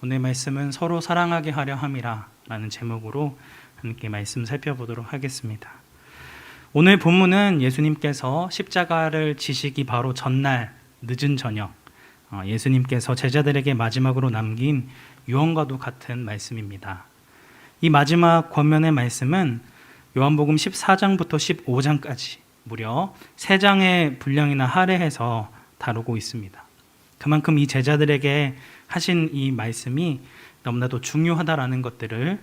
오늘 말씀은 서로 사랑하게 하려 함이라 라는 제목으로 함께 말씀 살펴보도록 하겠습니다. 오늘 본문은 예수님께서 십자가를 지시기 바로 전날 늦은 저녁, 예수님께서 제자들에게 마지막으로 남긴 유언과도 같은 말씀입니다. 이 마지막 권면의 말씀은 요한복음 14장부터 15장까지 무려 3장의 분량이나 할애해서 다루고 있습니다. 그만큼 이 제자들에게 하신 이 말씀이 너무나도 중요하다라는 것들을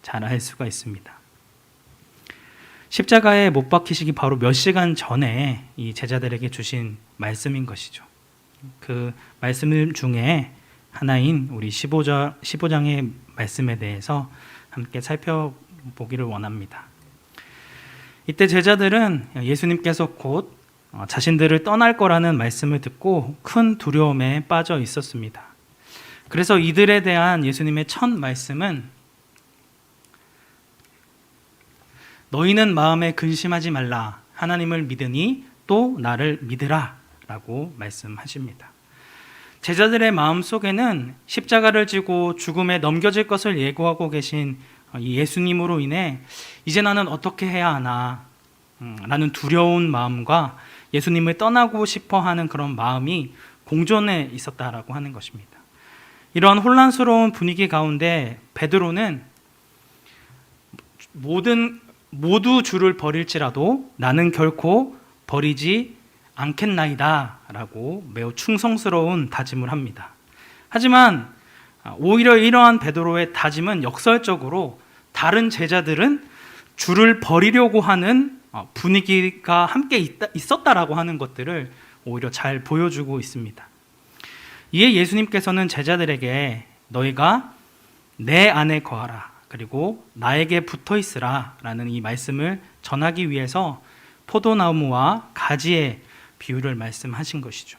잘 알 수가 있습니다. 십자가에 못 박히시기 바로 몇 시간 전에 이 제자들에게 주신 말씀인 것이죠. 그 말씀 중에 하나인 우리 15장의 말씀에 대해서 함께 살펴보기를 원합니다. 이때 제자들은 예수님께서 곧 자신들을 떠날 거라는 말씀을 듣고 큰 두려움에 빠져 있었습니다. 그래서 이들에 대한 예수님의 첫 말씀은 너희는 마음에 근심하지 말라. 하나님을 믿으니 또 나를 믿으라 라고 말씀하십니다. 제자들의 마음속에는 십자가를 지고 죽음에 넘겨질 것을 예고하고 계신 이 예수님으로 인해 이제 나는 어떻게 해야 하나 라는 두려운 마음과 예수님을 떠나고 싶어하는 그런 마음이 공존해 있었다라고 하는 것입니다. 이러한 혼란스러운 분위기 가운데 베드로는 모두 주를 버릴지라도 나는 결코 버리지 않겠나이다 라고 매우 충성스러운 다짐을 합니다. 하지만 오히려 이러한 베드로의 다짐은 역설적으로 다른 제자들은 주를 버리려고 하는 분위기가 함께 있었다라고 하는 것들을 오히려 잘 보여주고 있습니다. 이에 예수님께서는 제자들에게 너희가 내 안에 거하라 그리고 나에게 붙어 있으라 라는 이 말씀을 전하기 위해서 포도나무와 가지의 비유를 말씀하신 것이죠.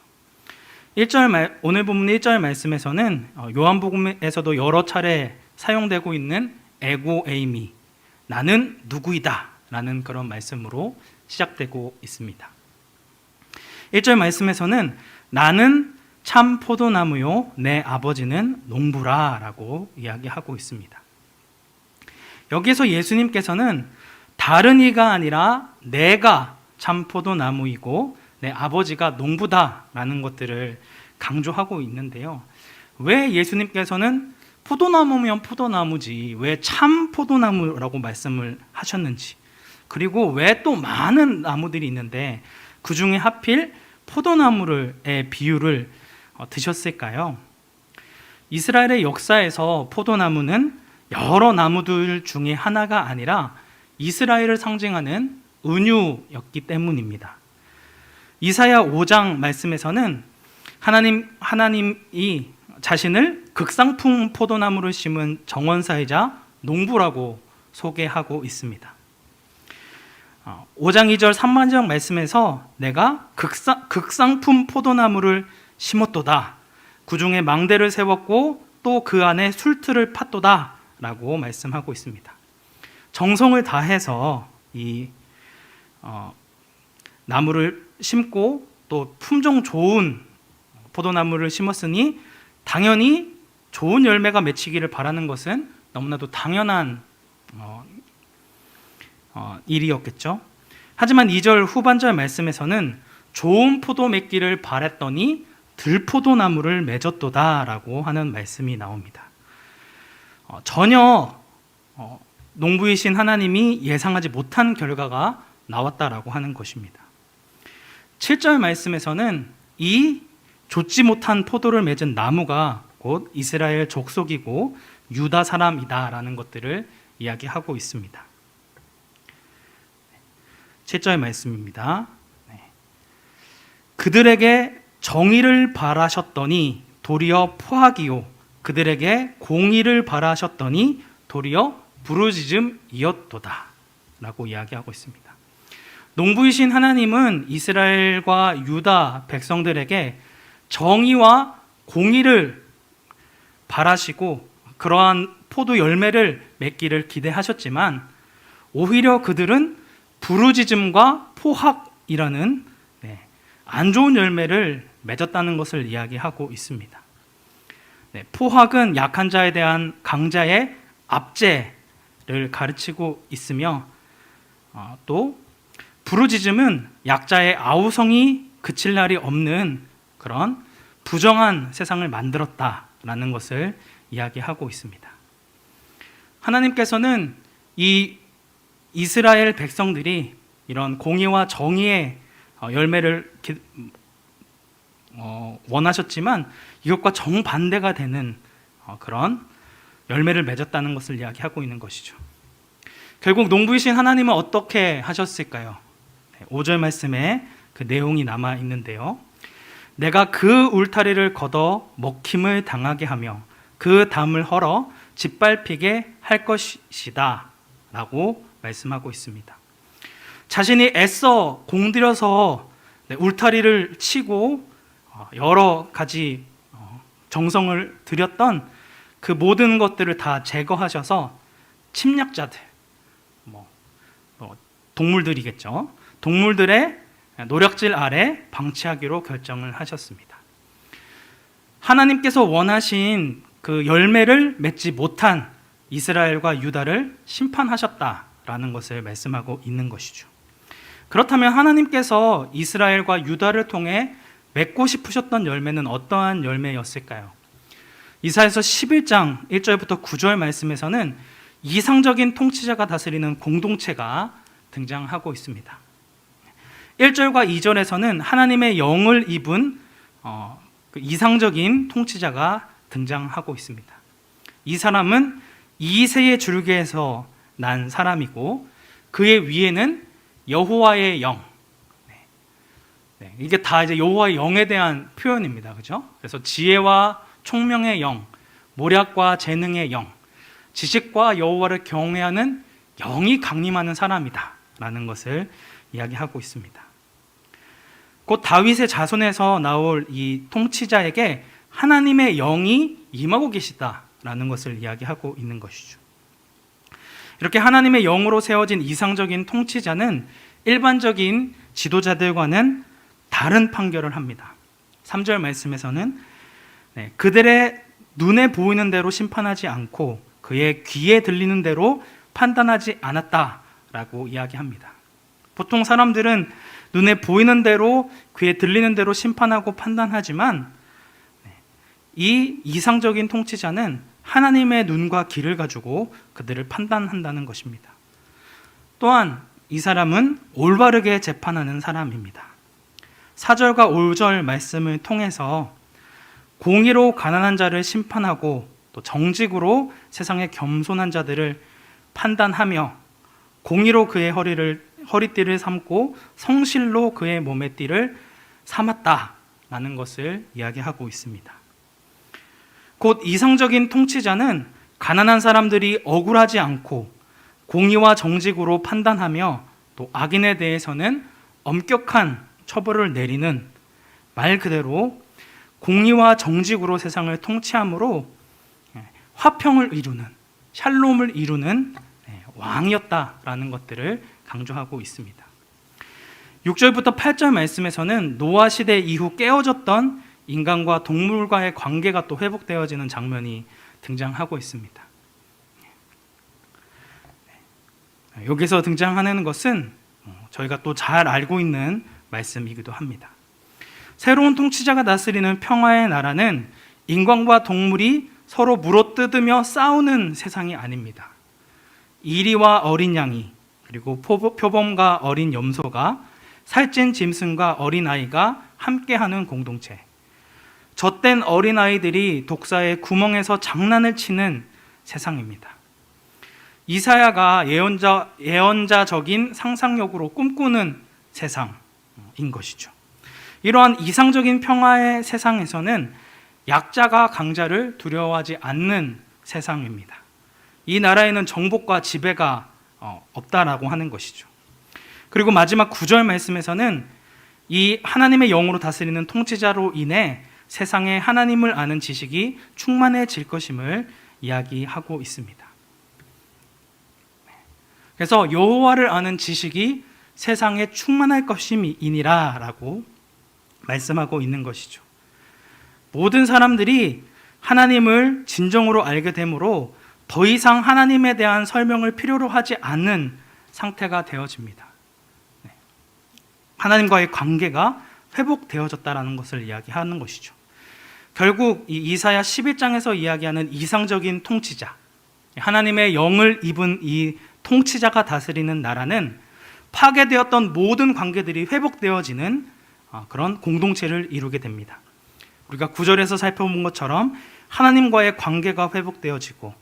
오늘 본문 1절 말씀에서는 요한복음에서도 여러 차례 사용되고 있는 에고 에이미, 나는 누구이다 라는 그런 말씀으로 시작되고 있습니다. 1절 말씀에서는 나는 참 포도나무요 내 아버지는 농부라 라고 이야기하고 있습니다. 여기에서 예수님께서는 다른 이가 아니라 내가 참 포도나무이고 내 아버지가 농부다라는 것들을 강조하고 있는데요. 왜 예수님께서는 포도나무면 포도나무지 왜 참 포도나무라고 말씀을 하셨는지, 그리고 왜 또 많은 나무들이 있는데 그 중에 하필 포도나무의 비유를 드셨을까요? 이스라엘의 역사에서 포도나무는 여러 나무들 중에 하나가 아니라 이스라엘을 상징하는 은유였기 때문입니다. 이사야 5장 말씀에서는 하나님이 자신을 극상품 포도나무를 심은 정원사이자 농부라고 소개하고 있습니다. 5장 2절 3만장 말씀에서 내가 극상품 포도나무를 심었도다. 그 중에 망대를 세웠고 또 그 안에 술틀을 팠도다 라고 말씀하고 있습니다. 정성을 다해서 이 나무를 심고 또 품종 좋은 포도나무를 심었으니 당연히 좋은 열매가 맺히기를 바라는 것은 너무나도 당연한 일이었겠죠. 하지만 2절 후반절 말씀에서는 좋은 포도 맺기를 바랬더니 들포도나무를 맺었도다 라고 하는 말씀이 나옵니다. 전혀 농부이신 하나님이 예상하지 못한 결과가 나왔다라고 하는 것입니다. 7절 말씀에서는 이 좋지 못한 포도를 맺은 나무가 곧 이스라엘 족속이고 유다 사람이다라는 것들을 이야기하고 있습니다. 7절 말씀입니다. 그들에게 정의를 바라셨더니 도리어 포악이요 그들에게 공의를 바라셨더니 도리어 부르짖음이었도다 라고 이야기하고 있습니다. 농부이신 하나님은 이스라엘과 유다 백성들에게 정의와 공의를 바라시고 그러한 포도 열매를 맺기를 기대하셨지만 오히려 그들은 부르짖음과 포악이라는 안 좋은 열매를 맺었다는 것을 이야기하고 있습니다. 포학은 약한 자에 대한 강자의 압제를 가르치고 있으며, 또 부르짖음은 약자의 아우성이 그칠 날이 없는 그런 부정한 세상을 만들었다라는 것을 이야기하고 있습니다. 하나님께서는 이 이스라엘 백성들이 이런 공의와 정의의 열매를 원하셨지만 이것과 정반대가 되는 그런 열매를 맺었다는 것을 이야기하고 있는 것이죠. 결국 농부이신 하나님은 어떻게 하셨을까요? 5절 말씀에 그 내용이 남아 있는데요. 내가 그 울타리를 걷어 먹힘을 당하게 하며 그 담을 헐어 짓밟히게 할 것이다 라고 말씀하고 있습니다. 자신이 애써 공들여서 울타리를 치고 여러 가지 정성을 들였던 그 모든 것들을 다 제거하셔서 침략자들, 동물들이겠죠. 동물들의 노략질 아래 방치하기로 결정을 하셨습니다. 하나님께서 원하신 그 열매를 맺지 못한 이스라엘과 유다를 심판하셨다라는 것을 말씀하고 있는 것이죠. 그렇다면 하나님께서 이스라엘과 유다를 통해 맺고 싶으셨던 열매는 어떠한 열매였을까요? 이사야서 11장 1절부터 9절 말씀에서는 이상적인 통치자가 다스리는 공동체가 등장하고 있습니다. 1절과 2절에서는 하나님의 영을 입은 그 이상적인 통치자가 등장하고 있습니다. 이 사람은 이새의 줄기에서 난 사람이고 그의 위에는 여호와의 영. 이게 다 이제 여호와의 영에 대한 표현입니다. 그죠? 그래서 지혜와 총명의 영, 모략과 재능의 영, 지식과 여호와를 경외하는 영이 강림하는 사람이다라는 것을 이야기하고 있습니다. 곧 다윗의 자손에서 나올 이 통치자에게 하나님의 영이 임하고 계시다라는 것을 이야기하고 있는 것이죠. 이렇게 하나님의 영으로 세워진 이상적인 통치자는 일반적인 지도자들과는 다른 판결을 합니다. 3절 말씀에서는 그들의 눈에 보이는 대로 심판하지 않고 그의 귀에 들리는 대로 판단하지 않았다라고 이야기합니다. 보통 사람들은 눈에 보이는 대로 귀에 들리는 대로 심판하고 판단하지만 이 이상적인 통치자는 하나님의 눈과 귀를 가지고 그들을 판단한다는 것입니다. 또한 이 사람은 올바르게 재판하는 사람입니다. 4절과 5절 말씀을 통해서 공의로 가난한 자를 심판하고 또 정직으로 세상의 겸손한 자들을 판단하며 공의로 그의 허리띠를 삼고 성실로 그의 몸의 띠를 삼았다라는 것을 이야기하고 있습니다. 곧 이상적인 통치자는 가난한 사람들이 억울하지 않고 공의와 정직으로 판단하며 또 악인에 대해서는 엄격한 처벌을 내리는 말 그대로 공의와 정직으로 세상을 통치함으로 화평을 이루는 샬롬을 이루는 왕이었다라는 것들을 강조하고 있습니다. 6절부터 8절 말씀에서는 노아 시대 이후 깨어졌던 인간과 동물과의 관계가 또 회복되어지는 장면이 등장하고 있습니다. 여기서 등장하는 것은 저희가 또 잘 알고 있는 말씀이기도 합니다. 새로운 통치자가 다스리는 평화의 나라는 인간과 동물이 서로 물어뜯으며 싸우는 세상이 아닙니다. 이리와 어린 양이, 그리고 표범과 어린 염소가, 살찐 짐승과 어린아이가 함께하는 공동체, 젖된 어린아이들이 독사의 구멍에서 장난을 치는 세상입니다. 이사야가 예언자적인 상상력으로 꿈꾸는 세상인 것이죠. 이러한 이상적인 평화의 세상에서는 약자가 강자를 두려워하지 않는 세상입니다. 이 나라에는 정복과 지배가 없다라고 하는 것이죠. 그리고 마지막 9절 말씀에서는 이 하나님의 영으로 다스리는 통치자로 인해 세상에 하나님을 아는 지식이 충만해질 것임을 이야기하고 있습니다. 그래서 여호와를 아는 지식이 세상에 충만할 것임이니라 라고 말씀하고 있는 것이죠. 모든 사람들이 하나님을 진정으로 알게 되므로 더 이상 하나님에 대한 설명을 필요로 하지 않는 상태가 되어집니다. 하나님과의 관계가 회복되어졌다는 것을 이야기하는 것이죠. 결국 이 이사야 11장에서 이야기하는 이상적인 통치자, 하나님의 영을 입은 이 통치자가 다스리는 나라는 파괴되었던 모든 관계들이 회복되어지는 그런 공동체를 이루게 됩니다. 우리가 9절에서 살펴본 것처럼 하나님과의 관계가 회복되어지고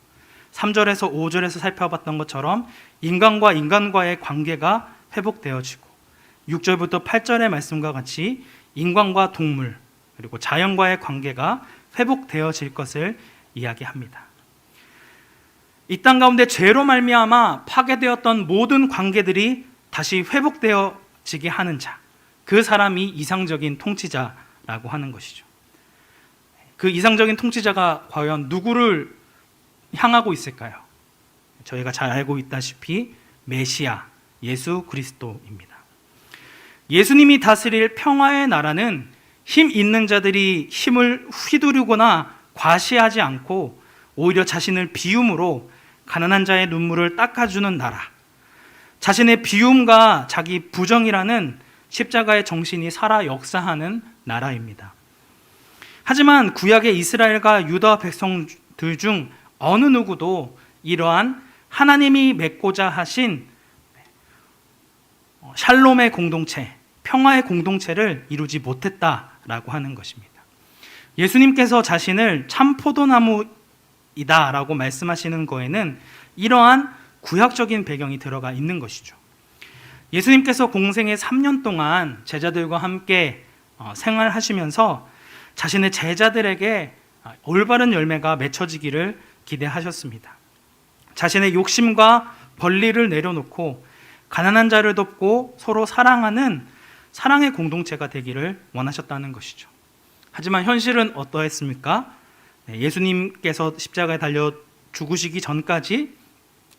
3절에서 5절에서 살펴봤던 것처럼 인간과 인간과의 관계가 회복되어지고 6절부터 8절의 말씀과 같이 인간과 동물 그리고 자연과의 관계가 회복되어질 것을 이야기합니다. 이 땅 가운데 죄로 말미암아 파괴되었던 모든 관계들이 다시 회복되어지게 하는 자, 그 사람이 이상적인 통치자라고 하는 것이죠. 그 이상적인 통치자가 과연 누구를 향하고 있을까요? 저희가 잘 알고 있다시피 메시아, 예수 그리스도입니다. 예수님이 다스릴 평화의 나라는 힘 있는 자들이 힘을 휘두르거나 과시하지 않고 오히려 자신을 비움으로 가난한 자의 눈물을 닦아주는 나라, 자신의 비움과 자기 부정이라는 십자가의 정신이 살아 역사하는 나라입니다. 하지만 구약의 이스라엘과 유다 백성들 중 어느 누구도 이러한 하나님이 맺고자 하신 샬롬의 공동체, 평화의 공동체를 이루지 못했다라고 하는 것입니다. 예수님께서 자신을 참 포도나무이다라고 말씀하시는 거에는 이러한 구약적인 배경이 들어가 있는 것이죠. 예수님께서 공생의 3년 동안 제자들과 함께 생활하시면서 자신의 제자들에게 올바른 열매가 맺혀지기를 기대하셨습니다. 자신의 욕심과 권리를 내려놓고 가난한 자를 돕고 서로 사랑하는 사랑의 공동체가 되기를 원하셨다는 것이죠. 하지만 현실은 어떠했습니까? 예수님께서 십자가에 달려 죽으시기 전까지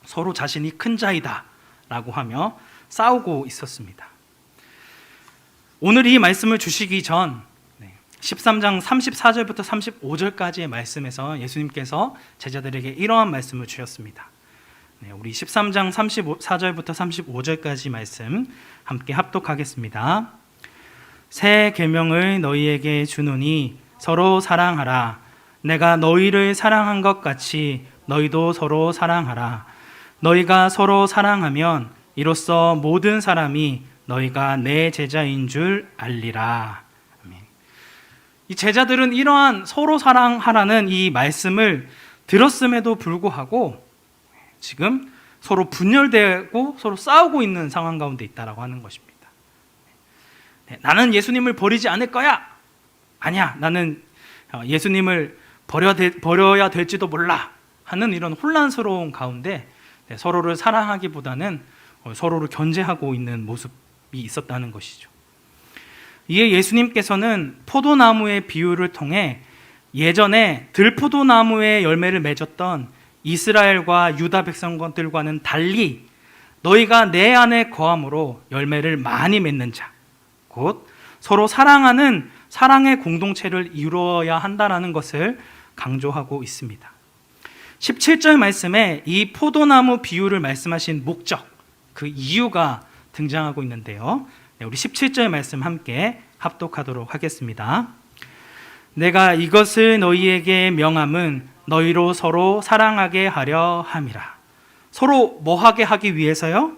서로 자신이 큰 자이다 라고 하며 싸우고 있었습니다. 오늘 이 말씀을 주시기 전 13장 34절부터 35절까지의 말씀에서 예수님께서 제자들에게 이러한 말씀을 주셨습니다. 우리 13장 34절부터 35절까지 말씀 함께 합독하겠습니다. 새 계명을 너희에게 주노니 서로 사랑하라. 내가 너희를 사랑한 것 같이 너희도 서로 사랑하라. 너희가 서로 사랑하면 이로써 모든 사람이 너희가 내 제자인 줄 알리라. 아멘. 이 제자들은 이러한 서로 사랑하라는 이 말씀을 들었음에도 불구하고 지금 서로 분열되고 서로 싸우고 있는 상황 가운데 있다라고 하는 것입니다. 나는 예수님을 버리지 않을 거야. 아니야, 나는 예수님을 버려야 될지도 몰라 하는 이런 혼란스러운 가운데 서로를 사랑하기보다는 서로를 견제하고 있는 모습이 있었다는 것이죠. 이에 예수님께서는 포도나무의 비유를 통해 예전에 들포도나무의 열매를 맺었던 이스라엘과 유다 백성들과는 달리 너희가 내 안에 거함으로 열매를 많이 맺는 자, 곧 서로 사랑하는 사랑의 공동체를 이루어야 한다는 것을 강조하고 있습니다. 17절 말씀에 이 포도나무 비유를 말씀하신 목적, 그 이유가 등장하고 있는데요. 우리 17절 말씀 함께 합독하도록 하겠습니다. 내가 이것을 너희에게 명함은 너희로 서로 사랑하게 하려 함이라. 서로 뭐하게 하기 위해서요?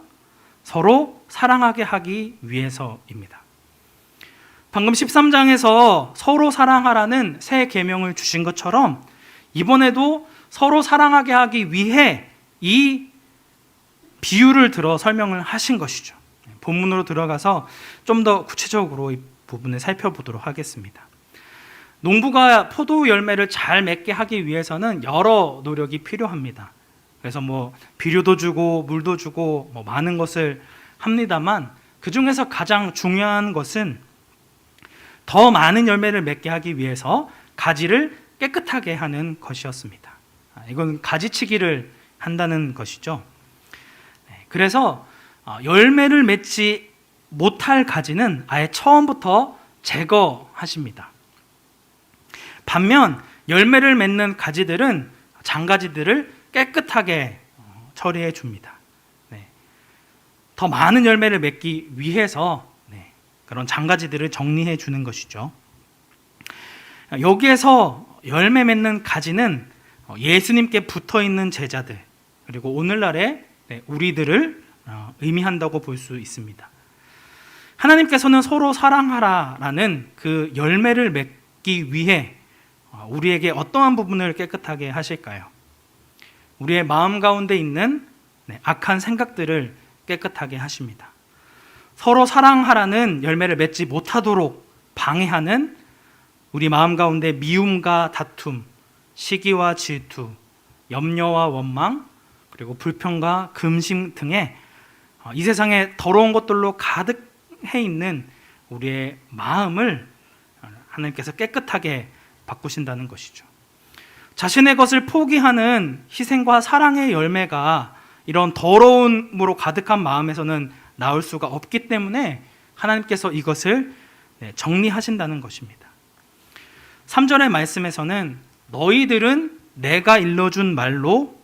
서로 사랑하게 하기 위해서입니다. 방금 13장에서 서로 사랑하라는 새 계명을 주신 것처럼 이번에도 서로 사랑하게 하기 위해 이 비유를 들어 설명을 하신 것이죠. 본문으로 들어가서 좀 더 구체적으로 이 부분을 살펴보도록 하겠습니다. 농부가 포도 열매를 잘 맺게 하기 위해서는 여러 노력이 필요합니다. 그래서 비료도 주고 물도 주고 많은 것을 합니다만 그 중에서 가장 중요한 것은 더 많은 열매를 맺게 하기 위해서 가지를 깨끗하게 하는 것이었습니다. 이건 가지치기를 한다는 것이죠. 그래서 열매를 맺지 못할 가지는 아예 처음부터 제거하십니다. 반면 열매를 맺는 가지들은 장가지들을 깨끗하게 처리해 줍니다. 네. 더 많은 열매를 맺기 위해서 그런 장가지들을 정리해 주는 것이죠. 여기에서 열매 맺는 가지는 예수님께 붙어 있는 제자들, 그리고 오늘날의 우리들을 의미한다고 볼 수 있습니다. 하나님께서는 서로 사랑하라라는 그 열매를 맺기 위해 우리에게 어떠한 부분을 깨끗하게 하실까요? 우리의 마음 가운데 있는 악한 생각들을 깨끗하게 하십니다. 서로 사랑하라는 열매를 맺지 못하도록 방해하는 우리 마음 가운데 미움과 다툼, 시기와 질투, 염려와 원망, 그리고 불평과 금심 등의 이 세상에 더러운 것들로 가득해 있는 우리의 마음을 하나님께서 깨끗하게 바꾸신다는 것이죠. 자신의 것을 포기하는 희생과 사랑의 열매가 이런 더러움으로 가득한 마음에서는 나올 수가 없기 때문에 하나님께서 이것을 정리하신다는 것입니다. 3절의 말씀에서는 너희들은 내가 일러준 말로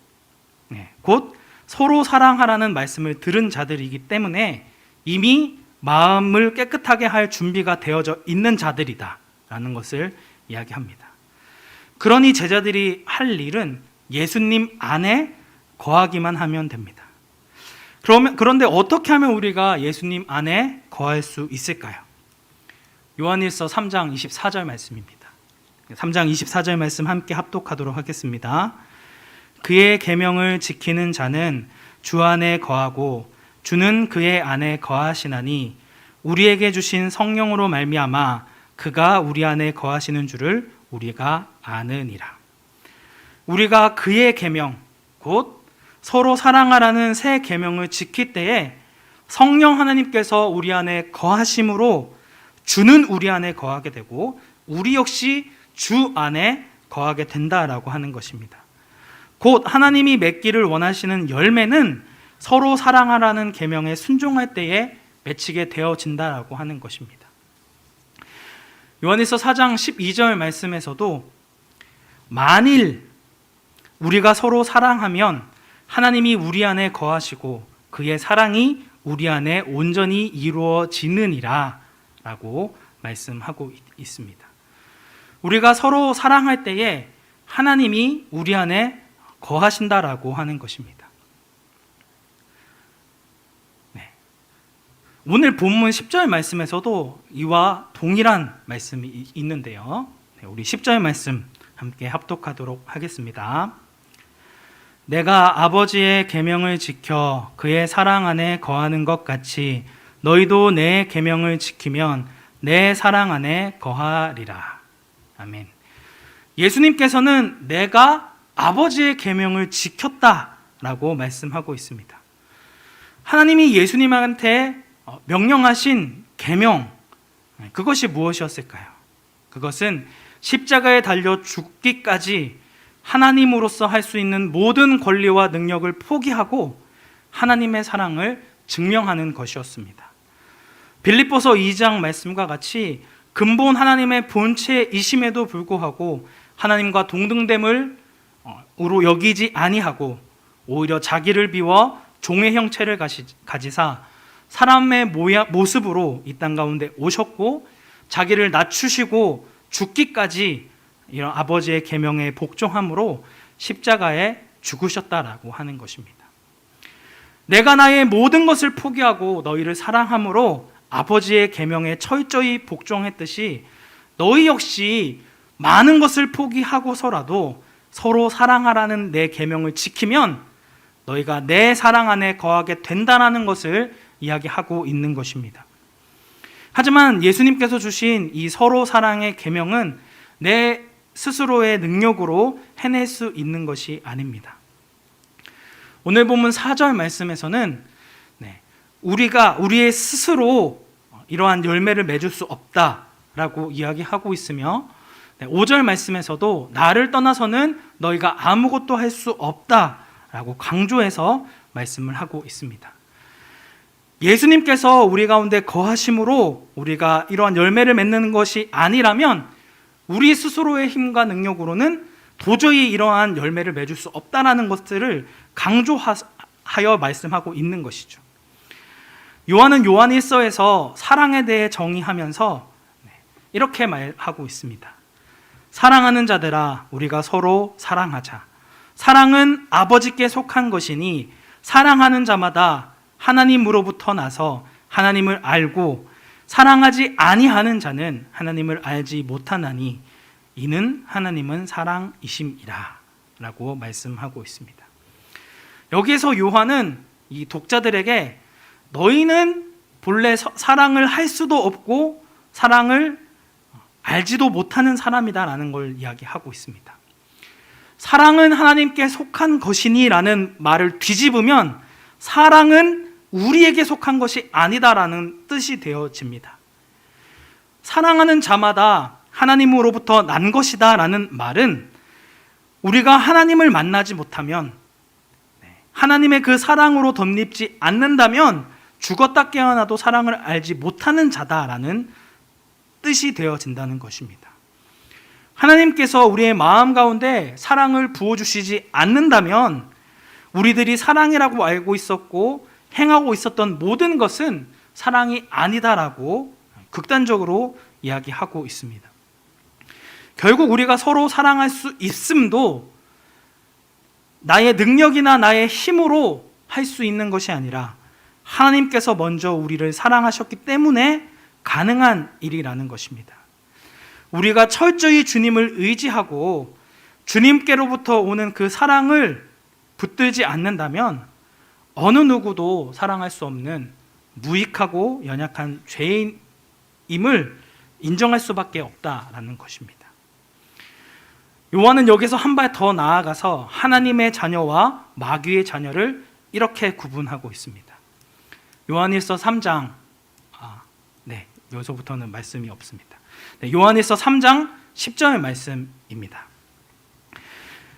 곧 서로 사랑하라는 말씀을 들은 자들이기 때문에 이미 마음을 깨끗하게 할 준비가 되어져 있는 자들이다 라는 것을 이야기합니다. 그러니 제자들이 할 일은 예수님 안에 거하기만 하면 됩니다. 그런데 어떻게 하면 우리가 예수님 안에 거할 수 있을까요? 요한일서 3장 24절 말씀입니다. 3장 24절 말씀 함께 합독하도록 하겠습니다. 그의 계명을 지키는 자는 주 안에 거하고 주는 그의 안에 거하시나니 우리에게 주신 성령으로 말미암아 그가 우리 안에 거하시는 줄을 우리가 아느니라. 우리가 그의 계명, 곧 서로 사랑하라는 새 계명을 지킬 때에 성령 하나님께서 우리 안에 거하심으로 주는 우리 안에 거하게 되고 우리 역시 주 안에 거하게 된다라고 하는 것입니다. 곧 하나님이 맺기를 원하시는 열매는 서로 사랑하라는 계명에 순종할 때에 맺히게 되어진다라고 하는 것입니다. 요한일서 4장 12절 말씀에서도 만일 우리가 서로 사랑하면 하나님이 우리 안에 거하시고 그의 사랑이 우리 안에 온전히 이루어지느니라 라고 말씀하고 있습니다. 우리가 서로 사랑할 때에 하나님이 우리 안에 거하신다라고 하는 것입니다. 오늘 본문 10절 말씀에서도 이와 동일한 말씀이 있는데요. 우리 10절 말씀 함께 합독하도록 하겠습니다. 내가 아버지의 계명을 지켜 그의 사랑 안에 거하는 것 같이 너희도 내 계명을 지키면 내 사랑 안에 거하리라. 아멘. 예수님께서는 내가 아버지의 계명을 지켰다라고 말씀하고 있습니다. 하나님이 예수님한테 명령하신 계명, 그것이 무엇이었을까요? 그것은 십자가에 달려 죽기까지 하나님으로서 할 수 있는 모든 권리와 능력을 포기하고 하나님의 사랑을 증명하는 것이었습니다. 빌립보서 2장 말씀과 같이 근본 하나님의 본체이심에도 불구하고 하나님과 동등됨을 으로 여기지 아니하고 오히려 자기를 비워 종의 형체를 가지사 사람의 모습으로 이 땅 가운데 오셨고 자기를 낮추시고 죽기까지 이런 아버지의 계명에 복종함으로 십자가에 죽으셨다라고 하는 것입니다. 내가 나의 모든 것을 포기하고 너희를 사랑함으로 아버지의 계명에 철저히 복종했듯이 너희 역시 많은 것을 포기하고서라도 서로 사랑하라는 내 계명을 지키면 너희가 내 사랑 안에 거하게 된다는 것을 이야기하고 있는 것입니다. 하지만 예수님께서 주신 이 서로 사랑의 계명은 내 스스로의 능력으로 해낼 수 있는 것이 아닙니다. 오늘 본문 4절 말씀에서는 우리가 우리의 스스로 이러한 열매를 맺을 수 없다라고 이야기하고 있으며 5절 말씀에서도 나를 떠나서는 너희가 아무것도 할 수 없다라고 강조해서 말씀을 하고 있습니다. 예수님께서 우리 가운데 거하심으로 우리가 이러한 열매를 맺는 것이 아니라면 우리 스스로의 힘과 능력으로는 도저히 이러한 열매를 맺을 수 없다라는 것들을 강조하여 말씀하고 있는 것이죠. 요한은 요한 1서에서 사랑에 대해 정의하면서 이렇게 말하고 있습니다. 사랑하는 자들아, 우리가 서로 사랑하자. 사랑은 아버지께 속한 것이니 사랑하는 자마다 하나님으로부터 나서 하나님을 알고 사랑하지 아니하는 자는 하나님을 알지 못하나니 이는 하나님은 사랑이심이라 라고 말씀하고 있습니다. 여기에서 요한은 이 독자들에게 너희는 본래 사랑을 할 수도 없고 사랑을 알지도 못하는 사람이다 라는 걸 이야기하고 있습니다. 사랑은 하나님께 속한 것이니 라는 말을 뒤집으면 사랑은 우리에게 속한 것이 아니다라는 뜻이 되어집니다. 사랑하는 자마다 하나님으로부터 난 것이다 라는 말은 우리가 하나님을 만나지 못하면, 하나님의 그 사랑으로 덧입지 않는다면 죽었다 깨어나도 사랑을 알지 못하는 자다라는 뜻이 되어진다는 것입니다. 하나님께서 우리의 마음 가운데 사랑을 부어주시지 않는다면 우리들이 사랑이라고 알고 있었고 행하고 있었던 모든 것은 사랑이 아니다라고 극단적으로 이야기하고 있습니다. 결국 우리가 서로 사랑할 수 있음도 나의 능력이나 나의 힘으로 할 수 있는 것이 아니라 하나님께서 먼저 우리를 사랑하셨기 때문에 가능한 일이라는 것입니다. 우리가 철저히 주님을 의지하고 주님께로부터 오는 그 사랑을 붙들지 않는다면 어느 누구도 사랑할 수 없는 무익하고 연약한 죄인임을 인정할 수밖에 없다라는 것입니다. 요한은 여기서 한 발 더 나아가서 하나님의 자녀와 마귀의 자녀를 이렇게 구분하고 있습니다. 요한일서 3장, 여기서부터는 말씀이 없습니다. 요한일서 3장 10절 말씀입니다.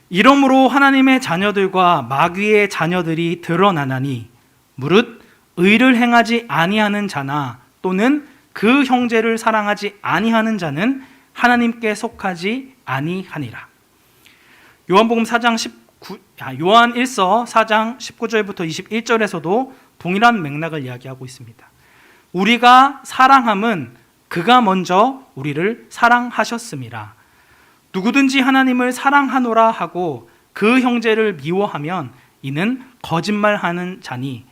이러므로 하나님의 자녀들과 마귀의 자녀들이 드러나나니 무릇 의를 행하지 아니하는 자나 또는 그 형제를 사랑하지 아니하는 자는 하나님께 속하지 아니하니라. 요한복음 요한1서 4장 19절부터 21절에서도 동일한 맥락을 이야기하고 있습니다. 우리가 사랑함은 그가 먼저 우리를 사랑하셨음이라. 누구든지 하나님을 사랑하노라 하고 그 형제를 미워하면 이는 거짓말하는 자니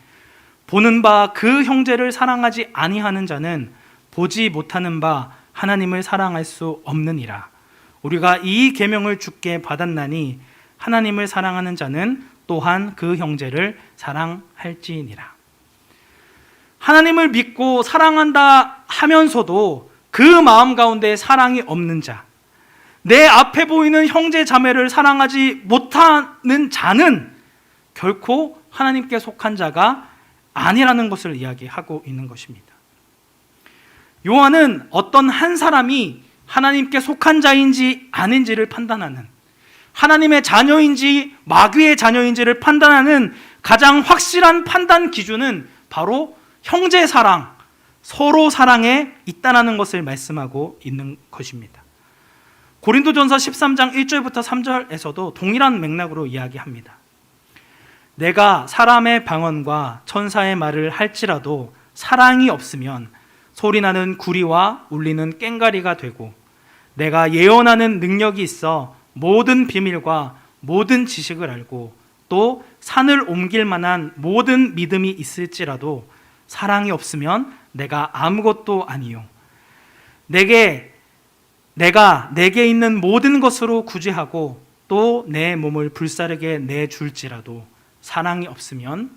보는 바 그 형제를 사랑하지 아니하는 자는 보지 못하는 바 하나님을 사랑할 수 없느니라. 우리가 이 계명을 주께 받았나니 하나님을 사랑하는 자는 또한 그 형제를 사랑할지니라. 하나님을 믿고 사랑한다 하면서도 그 마음 가운데 사랑이 없는 자, 내 앞에 보이는 형제 자매를 사랑하지 못하는 자는 결코 하나님께 속한 자가 아니라는 것을 이야기하고 있는 것입니다. 요한은 어떤 한 사람이 하나님께 속한 자인지 아닌지를 판단하는, 하나님의 자녀인지 마귀의 자녀인지를 판단하는 가장 확실한 판단 기준은 바로 형제 사랑, 서로 사랑에 있다는 것을 말씀하고 있는 것입니다. 고린도전서 13장 1절부터 3절에서도 동일한 맥락으로 이야기합니다. 내가 사람의 방언과 천사의 말을 할지라도 사랑이 없으면 소리나는 구리와 울리는 꽹과리가 되고, 내가 예언하는 능력이 있어 모든 비밀과 모든 지식을 알고 또 산을 옮길 만한 모든 믿음이 있을지라도 사랑이 없으면 내가 아무것도 아니요. 내가 내게 있는 모든 것으로 구제하고 또 내 몸을 불사르게 내줄지라도 사랑이 없으면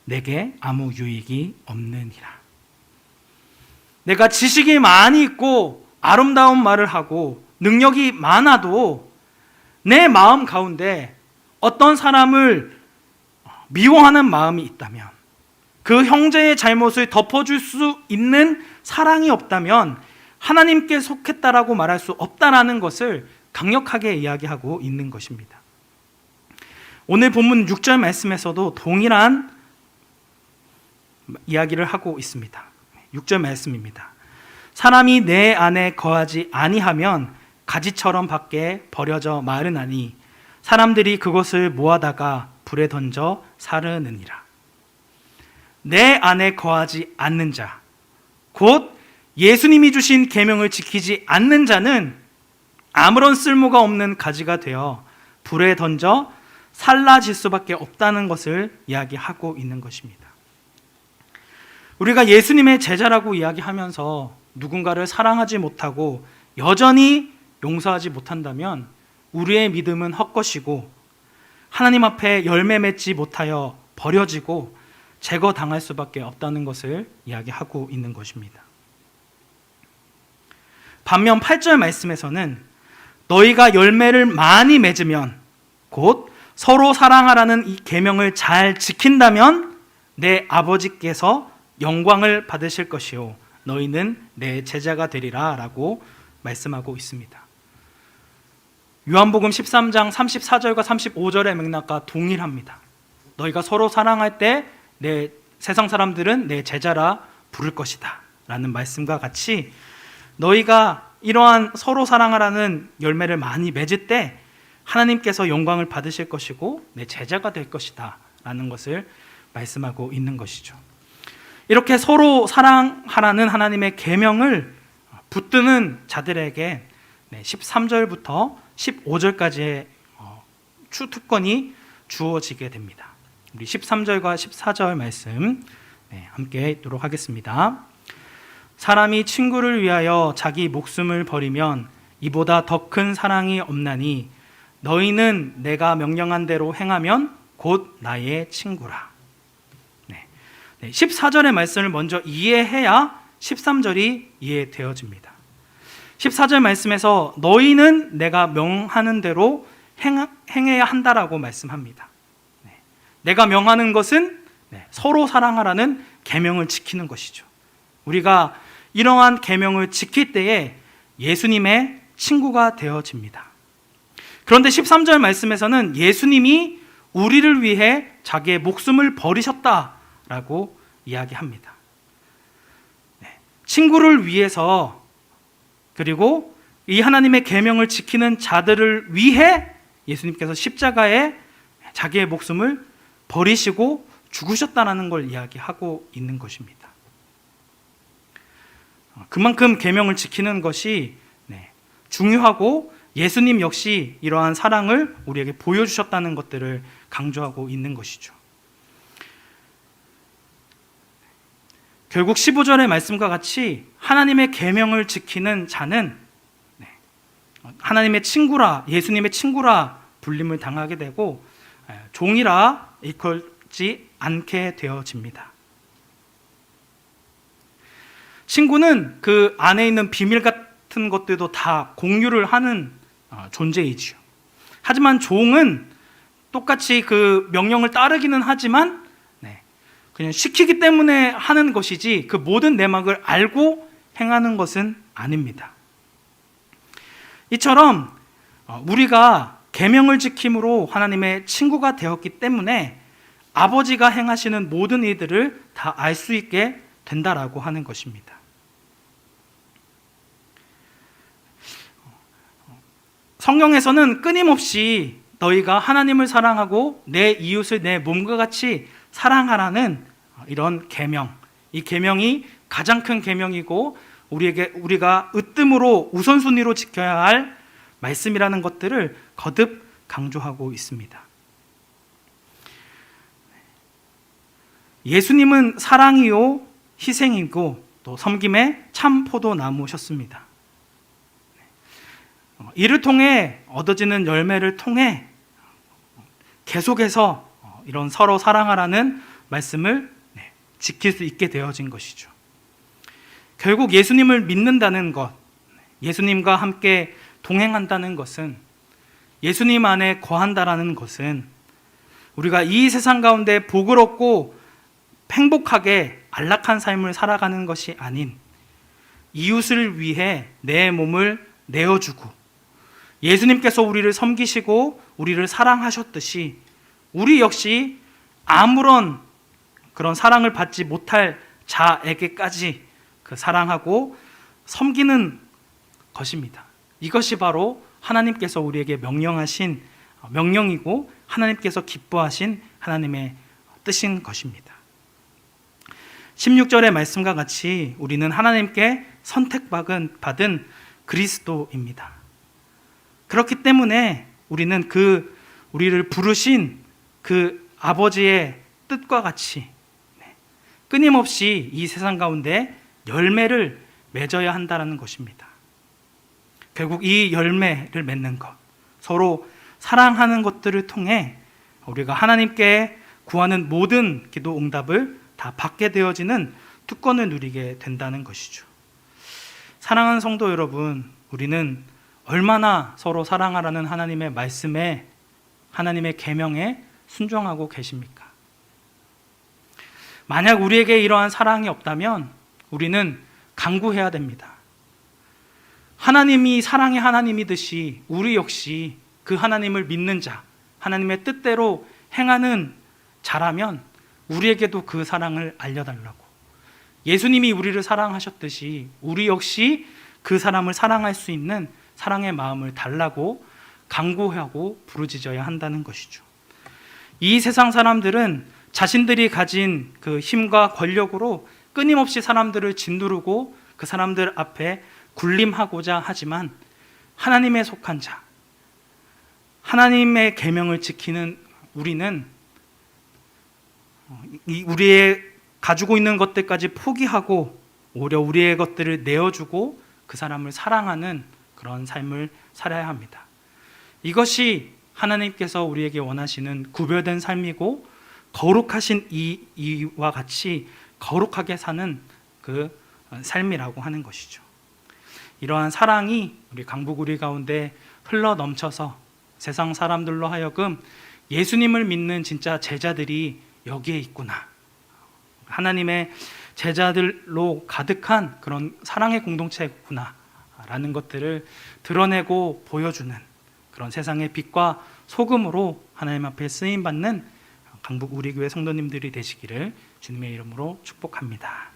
내게 아무 유익이 없느니라. 내가 지식이 많이 있고 아름다운 말을 하고 능력이 많아도 내 마음 가운데 어떤 사람을 미워하는 마음이 있다면, 그 형제의 잘못을 덮어줄 수 있는 사랑이 없다면 하나님께 속했다라고 말할 수 없다라는 것을 강력하게 이야기하고 있는 것입니다. 오늘 본문 6절 말씀에서도 동일한 이야기를 하고 있습니다. 6절 말씀입니다. 사람이 내 안에 거하지 아니하면 가지처럼 밖에 버려져 마르나니 사람들이 그것을 모아다가 불에 던져 사르느니라. 내 안에 거하지 않는 자, 곧 예수님이 주신 계명을 지키지 않는 자는 아무런 쓸모가 없는 가지가 되어 불에 던져 살라질 수밖에 없다는 것을 이야기하고 있는 것입니다. 우리가 예수님의 제자라고 이야기하면서 누군가를 사랑하지 못하고 여전히 용서하지 못한다면 우리의 믿음은 헛것이고 하나님 앞에 열매 맺지 못하여 버려지고 제거당할 수밖에 없다는 것을 이야기하고 있는 것입니다. 반면 8절 말씀에서는 너희가 열매를 많이 맺으면 곧 서로 사랑하라는 이 계명을 잘 지킨다면 내 아버지께서 영광을 받으실 것이요 너희는 내 제자가 되리라 라고 말씀하고 있습니다. 요한복음 13장 34절과 35절의 맥락과 동일합니다. 너희가 서로 사랑할 때 내 세상 사람들은 내 제자라 부를 것이다 라는 말씀과 같이 너희가 이러한 서로 사랑하라는 열매를 많이 맺을 때 하나님께서 영광을 받으실 것이고 내 제자가 될 것이다 라는 것을 말씀하고 있는 것이죠. 이렇게 서로 사랑하라는 하나님의 계명을 붙드는 자들에게 13절부터 15절까지의 추특권이 주어지게 됩니다. 우리 13절과 14절 말씀 함께 읽도록 하겠습니다. 사람이 친구를 위하여 자기 목숨을 버리면 이보다 더 큰 사랑이 없나니 너희는 내가 명령한 대로 행하면 곧 나의 친구라. 14절의 말씀을 먼저 이해해야 13절이 이해되어집니다. 14절 말씀에서 너희는 내가 명하는 대로 행해야 한다라고 말씀합니다. 내가 명하는 것은 서로 사랑하라는 계명을 지키는 것이죠. 우리가 이러한 계명을 지킬 때에 예수님의 친구가 되어집니다. 그런데 13절 말씀에서는 예수님이 우리를 위해 자기의 목숨을 버리셨다라고 이야기합니다. 친구를 위해서 그리고 이 하나님의 계명을 지키는 자들을 위해 예수님께서 십자가에 자기의 목숨을 버리시고 죽으셨다는 걸 이야기하고 있는 것입니다. 그만큼 계명을 지키는 것이 중요하고 예수님 역시 이러한 사랑을 우리에게 보여주셨다는 것들을 강조하고 있는 것이죠. 결국 15절의 말씀과 같이 하나님의 계명을 지키는 자는 하나님의 친구라, 예수님의 친구라 불림을 당하게 되고 종이라 일컬지 않게 되어집니다. 친구는 그 안에 있는 비밀 같은 것들도 다 공유를 하는 존재이지요. 하지만 종은 똑같이 그 명령을 따르기는 하지만 그냥 시키기 때문에 하는 것이지 그 모든 내막을 알고 행하는 것은 아닙니다. 이처럼 우리가 계명을 지킴으로 하나님의 친구가 되었기 때문에 아버지가 행하시는 모든 일들을 다 알 수 있게 된다라고 하는 것입니다. 성경에서는 끊임없이 너희가 하나님을 사랑하고 내 이웃을 내 몸과 같이 사랑하라는 이런 계명, 이 계명이 가장 큰 계명이고 우리가 으뜸으로 우선순위로 지켜야 할 말씀이라는 것들을 거듭 강조하고 있습니다. 예수님은 사랑이요 희생이고 또 섬김의 참 포도나무셨습니다. 이를 통해 얻어지는 열매를 통해 계속해서 이런 서로 사랑하라는 말씀을 지킬 수 있게 되어진 것이죠. 결국 예수님을 믿는다는 것, 예수님과 함께 동행한다는 것은, 예수님 안에 거한다라는 것은 우리가 이 세상 가운데 복을 얻고 행복하게 안락한 삶을 살아가는 것이 아닌 이웃을 위해 내 몸을 내어주고 예수님께서 우리를 섬기시고 우리를 사랑하셨듯이 우리 역시 아무런 그런 사랑을 받지 못할 자에게까지 그 사랑하고 섬기는 것입니다. 이것이 바로 하나님께서 우리에게 명령하신 명령이고 하나님께서 기뻐하신 하나님의 뜻인 것입니다. 16절의 말씀과 같이 우리는 하나님께 선택받은 그리스도입니다. 그렇기 때문에 우리는 우리를 부르신 그 아버지의 뜻과 같이 끊임없이 이 세상 가운데 열매를 맺어야 한다는 것입니다. 결국 이 열매를 맺는 것, 서로 사랑하는 것들을 통해 우리가 하나님께 구하는 모든 기도 응답을 다 받게 되어지는 특권을 누리게 된다는 것이죠. 사랑하는 성도 여러분, 우리는 얼마나 서로 사랑하라는 하나님의 말씀에, 하나님의 계명에 순종하고 계십니까? 만약 우리에게 이러한 사랑이 없다면 우리는 간구해야 됩니다. 하나님이 사랑의 하나님이듯이 우리 역시 그 하나님을 믿는 자, 하나님의 뜻대로 행하는 자라면 우리에게도 그 사랑을 알려달라고, 예수님이 우리를 사랑하셨듯이 우리 역시 그 사람을 사랑할 수 있는 사랑의 마음을 달라고 간구하고 부르짖어야 한다는 것이죠. 이 세상 사람들은 자신들이 가진 그 힘과 권력으로 끊임없이 사람들을 짓누르고 그 사람들 앞에 군림하고자 하지만 하나님에 속한 자, 하나님의 계명을 지키는 우리는 우리의 가지고 있는 것들까지 포기하고 오히려 우리의 것들을 내어주고 그 사람을 사랑하는 그런 삶을 살아야 합니다. 이것이 하나님께서 우리에게 원하시는 구별된 삶이고 거룩하신 이와 같이 거룩하게 사는 그 삶이라고 하는 것이죠. 이러한 사랑이 우리 강북우리 가운데 흘러 넘쳐서 세상 사람들로 하여금 예수님을 믿는 진짜 제자들이 여기에 있구나, 하나님의 제자들로 가득한 그런 사랑의 공동체구나 라는 것들을 드러내고 보여주는 그런 세상의 빛과 소금으로 하나님 앞에 쓰임받는 강북우리교회 성도님들이 되시기를 주님의 이름으로 축복합니다.